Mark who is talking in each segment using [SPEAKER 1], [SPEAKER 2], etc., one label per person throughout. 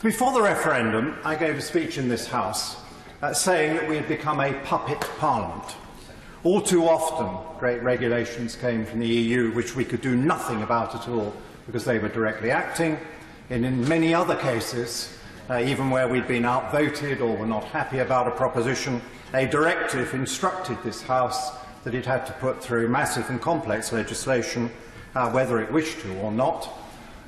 [SPEAKER 1] Before the referendum, I gave a speech in this House saying that we had become a puppet parliament. All too often, great regulations came from the EU which we could do nothing about at all because they were directly acting. And in many other cases, even where we'd been outvoted or were not happy about a proposition, a directive instructed this House that it had to put through massive and complex legislation, whether it wished to or not.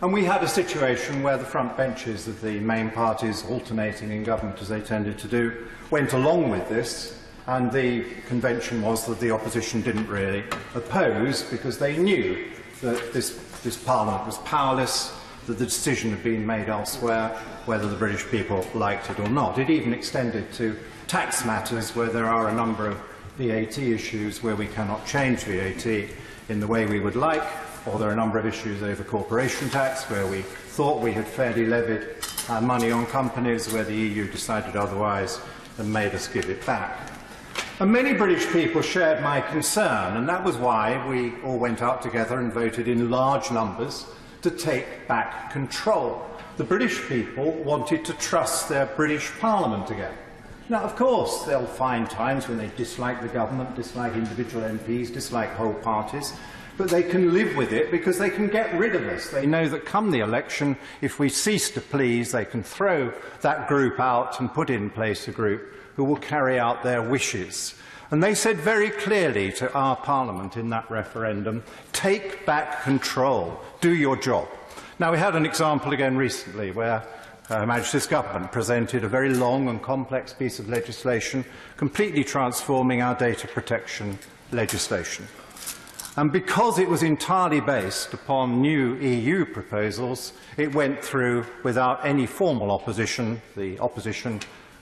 [SPEAKER 1] And we had a situation where the front benches of the main parties, alternating in government as they tended to do, went along with this, and the convention was that the opposition didn't really oppose because they knew that this Parliament was powerless, that the decision had been made elsewhere, whether the British people liked it or not. It even extended to tax matters where there are a number of VAT issues where we cannot change VAT in the way we would like, or there are a number of issues over corporation tax where we thought we had fairly levied money on companies where the EU decided otherwise and made us give it back. And many British people shared my concern, and that was why we all went out together and voted in large numbers to take back control. The British people wanted to trust their British Parliament again. Now, of course, they'll find times when they dislike the government, dislike individual MPs, dislike whole parties, but they can live with it because they can get rid of us. They know that come the election, if we cease to please, they can throw that group out and put in place a group who will carry out their wishes. And they said very clearly to our Parliament in that referendum, take back control, do your job. Now, we had an example again recently where Her Majesty's Government presented a very long and complex piece of legislation, completely transforming our data protection legislation. And because it was entirely based upon new EU proposals, it went through without any formal opposition. The opposition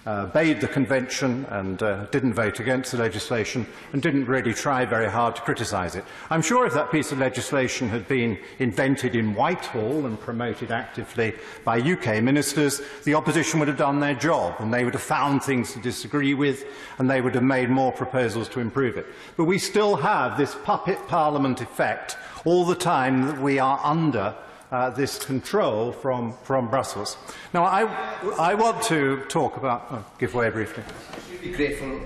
[SPEAKER 1] obeyed the convention and didn't vote against the legislation and didn't really try very hard to criticise it. I'm sure if that piece of legislation had been invented in Whitehall and promoted actively by UK ministers, the opposition would have done their job and they would have found things to disagree with and they would have made more proposals to improve it. But we still have this puppet parliament effect all the time that we are under this control from Brussels. Now, I want to talk about... give way briefly.
[SPEAKER 2] I'd be grateful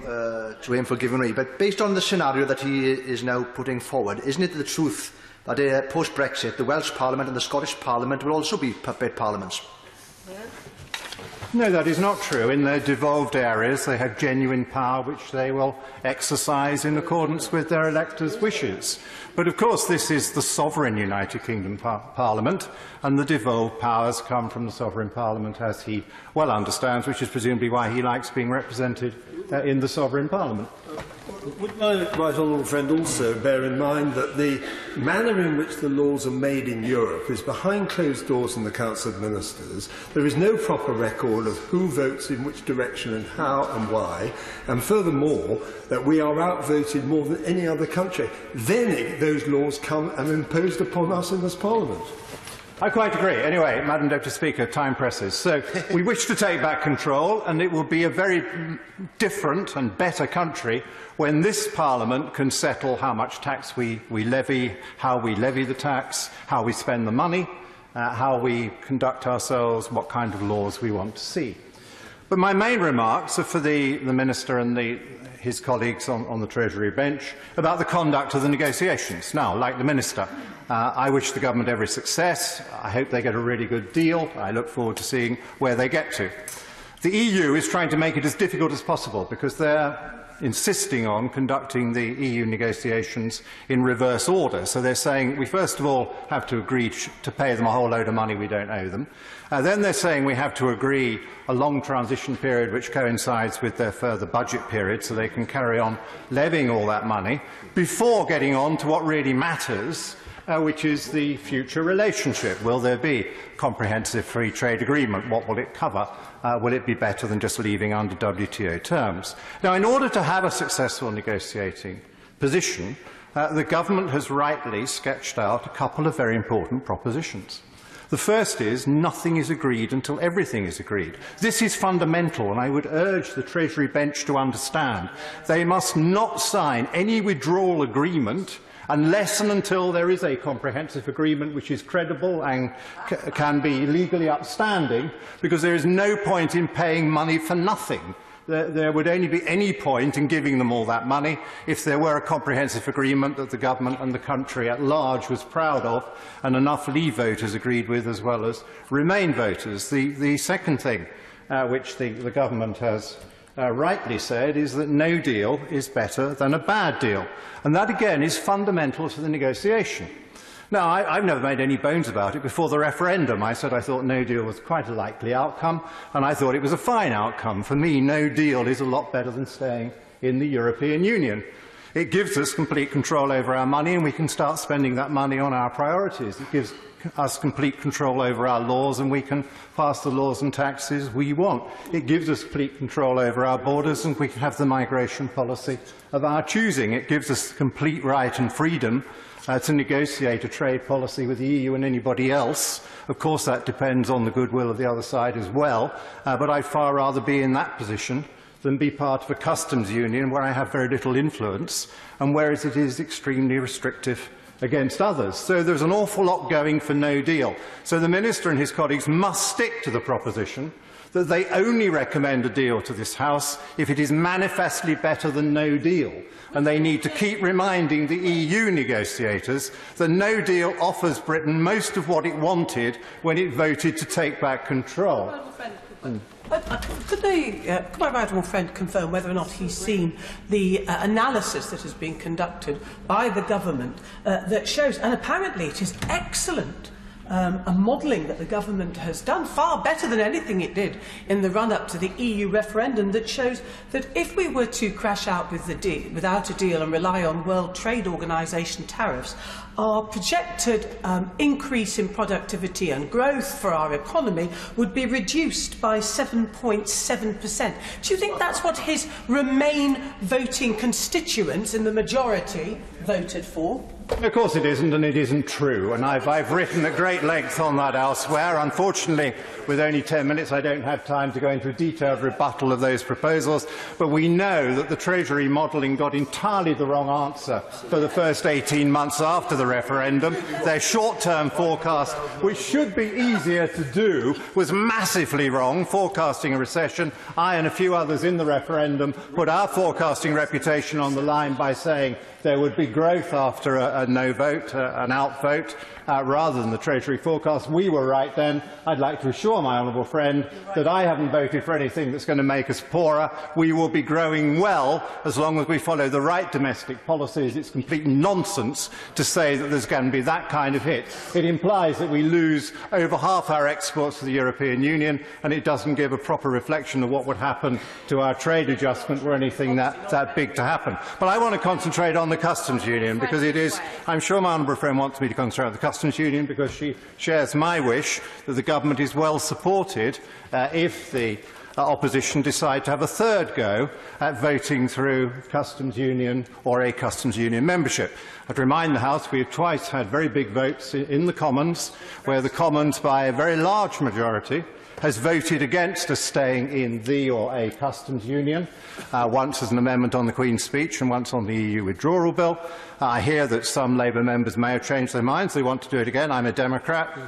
[SPEAKER 2] to him for giving way, but based on the scenario that he is now putting forward, isn't it the truth that post-Brexit, the Welsh Parliament and the Scottish Parliament will also be puppet parliaments?
[SPEAKER 1] No, that is not true. In their devolved areas, they have genuine power which they will exercise in accordance with their electors' wishes. But of course, this is the sovereign United Kingdom Parliament, and the devolved powers come from the sovereign Parliament, as he well understands, which is presumably why he likes being represented in the sovereign Parliament.
[SPEAKER 3] Would my right honourable friend also bear in mind that the manner in which the laws are made in Europe is behind closed doors in the Council of Ministers. There is no proper record of who votes in which direction and how and why, and furthermore, that we are outvoted more than any other country. Then those laws come and are imposed upon us in this Parliament.
[SPEAKER 1] I quite agree. Anyway, Madam Deputy Speaker, time presses. So we wish to take back control, and it will be a very different and better country when this Parliament can settle how much tax we levy, how we levy the tax, how we spend the money, how we conduct ourselves, what kind of laws we want to see. But my main remarks are for the Minister and his colleagues on the Treasury bench about the conduct of the negotiations. Now, like the Minister, I wish the government every success. I hope they get a really good deal. I look forward to seeing where they get to. The EU is trying to make it as difficult as possible because they're insisting on conducting the EU negotiations in reverse order. So they're saying we first of all have to agree to pay them a whole load of money we don't owe them. Then they're saying we have to agree a long transition period which coincides with their further budget period so they can carry on levying all that money before getting on to what really matters, which is the future relationship. Will there be a comprehensive free trade agreement? What will it cover? Will it be better than just leaving under WTO terms? Now, in order to have a successful negotiating position, the government has rightly sketched out a couple of very important propositions. The first is nothing is agreed until everything is agreed. This is fundamental, and I would urge the Treasury bench to understand they must not sign any withdrawal agreement unless and until there is a comprehensive agreement which is credible and can be legally upstanding, because there is no point in paying money for nothing. There would only be any point in giving them all that money if there were a comprehensive agreement that the government and the country at large was proud of, and enough Leave voters agreed with as well as Remain voters. The second thing which the government has rightly said is that no deal is better than a bad deal. And that again is fundamental to the negotiation. Now, I've never made any bones about it. Before the referendum, I said I thought no deal was quite a likely outcome, and I thought it was a fine outcome. For me, no deal is a lot better than staying in the European Union. It gives us complete control over our money, and we can start spending that money on our priorities. It gives us complete control over our laws, and we can pass the laws and taxes we want. It gives us complete control over our borders, and we can have the migration policy of our choosing. It gives us complete right and freedom to negotiate a trade policy with the EU and anybody else. Of course, that depends on the goodwill of the other side as well, but I'd far rather be in that position than be part of a customs union where I have very little influence and whereas it is extremely restrictive against others. So there's an awful lot going for no deal. So the Minister and his colleagues must stick to the proposition that they only recommend a deal to this House if it is manifestly better than no deal. And they need to keep reminding the EU negotiators that no deal offers Britain most of what it wanted when it voted to take back control.
[SPEAKER 4] Could my right honourable friend confirm whether or not he's seen the analysis that has been conducted by the government that shows, and apparently it is excellent, a modelling that the government has done, far better than anything it did in the run-up to the EU referendum, that shows that if we were to crash out with without a deal and rely on World Trade Organisation tariffs, our projected increase in productivity and growth for our economy would be reduced by 7.7%. Do you think that's what his Remain voting constituents in the majority voted for?
[SPEAKER 1] Of course it isn't, and it isn't true. And I've written at great length on that elsewhere. Unfortunately, with only 10 minutes, I don't have time to go into a detailed rebuttal of those proposals. But we know that the Treasury modelling got entirely the wrong answer for the first 18 months after the referendum. Their short-term forecast, which should be easier to do, was massively wrong, forecasting a recession. I and a few others in the referendum put our forecasting reputation on the line by saying there would be growth after a no vote, an out vote, rather than the Treasury forecast. We were right then. I'd like to assure my honourable friend that I haven't voted for anything that's going to make us poorer. We will be growing well as long as we follow the right domestic policies. It's complete nonsense to say that there's going to be that kind of hit. It implies that we lose over half our exports to the European Union, and it doesn't give a proper reflection of what would happen to our trade adjustment were anything that big to happen. But I want to concentrate on the customs union, because it is, I'm sure my honourable friend wants me to concentrate on the customs union because she shares my wish that the government is well supported if the opposition decide to have a third go at voting through customs union or a customs union membership. I'd remind the House we have twice had very big votes in the Commons, where the Commons by a very large majority has voted against us staying in the or a customs union, once as an amendment on the Queen's speech and once on the EU withdrawal bill. I hear that some Labour members may have changed their minds. They want to do it again. I'm a Democrat.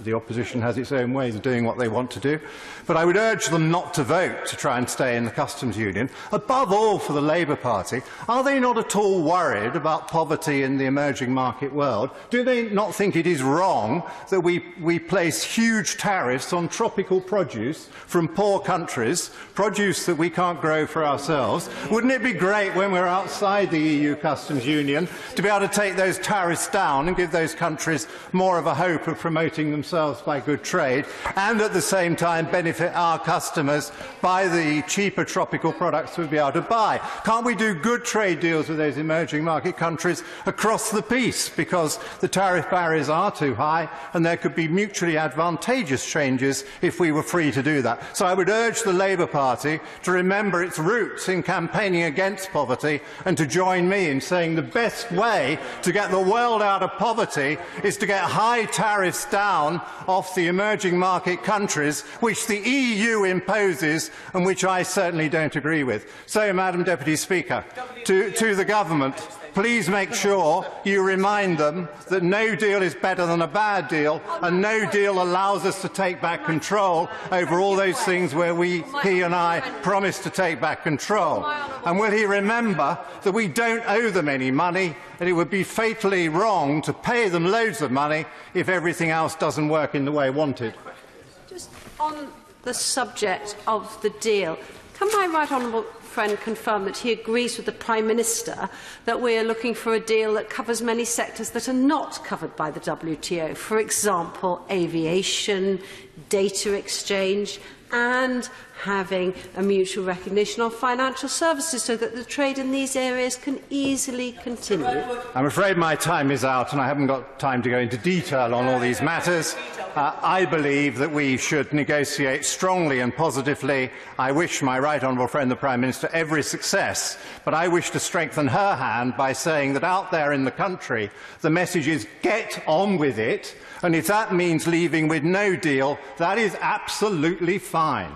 [SPEAKER 1] The opposition has its own ways of doing what they want to do. But I would urge them not to vote to try and stay in the customs union. Above all, for the Labour Party, are they not at all worried about poverty in the emerging market world? Do they not think it is wrong that we place huge tariffs on tropical produce from poor countries, produce that we can't grow for ourselves? Wouldn't it be great when we're outside the EU customs union to be able to take those tariffs down and give those countries more of a hope of promoting themselves by good trade, and at the same time benefit our customers by the cheaper tropical products we'll be able to buy? Can't we do good trade deals with those emerging market countries across the piece, because the tariff barriers are too high and there could be mutually advantageous changes if we were free to do that? So I would urge the Labour Party to remember its roots in campaigning against poverty and to join me in saying the best way to get the world out of poverty is to get high tariffs down off the emerging market countries, which the EU imposes proposes and which I certainly don't agree with. So, Madam Deputy Speaker, to the government, please make sure you remind them that no deal is better than a bad deal, and no deal allows us to take back control over all those things where he and I promised to take back control. And will he remember that we don't owe them any money, and it would be fatally wrong to pay them loads of money if everything else doesn't work in the way wanted.
[SPEAKER 5] Just on the subject of the deal, can my right honourable friend confirm that he agrees with the Prime Minister that we are looking for a deal that covers many sectors that are not covered by the WTO, for example, aviation, data exchange, and having a mutual recognition of financial services so that the trade in these areas can easily continue?
[SPEAKER 1] I'm afraid my time is out and I haven't got time to go into detail on all these matters. I believe that we should negotiate strongly and positively. I wish my right honourable friend the Prime Minister every success, but I wish to strengthen her hand by saying that out there in the country the message is get on with it, and if that means leaving with no deal, that is absolutely fine.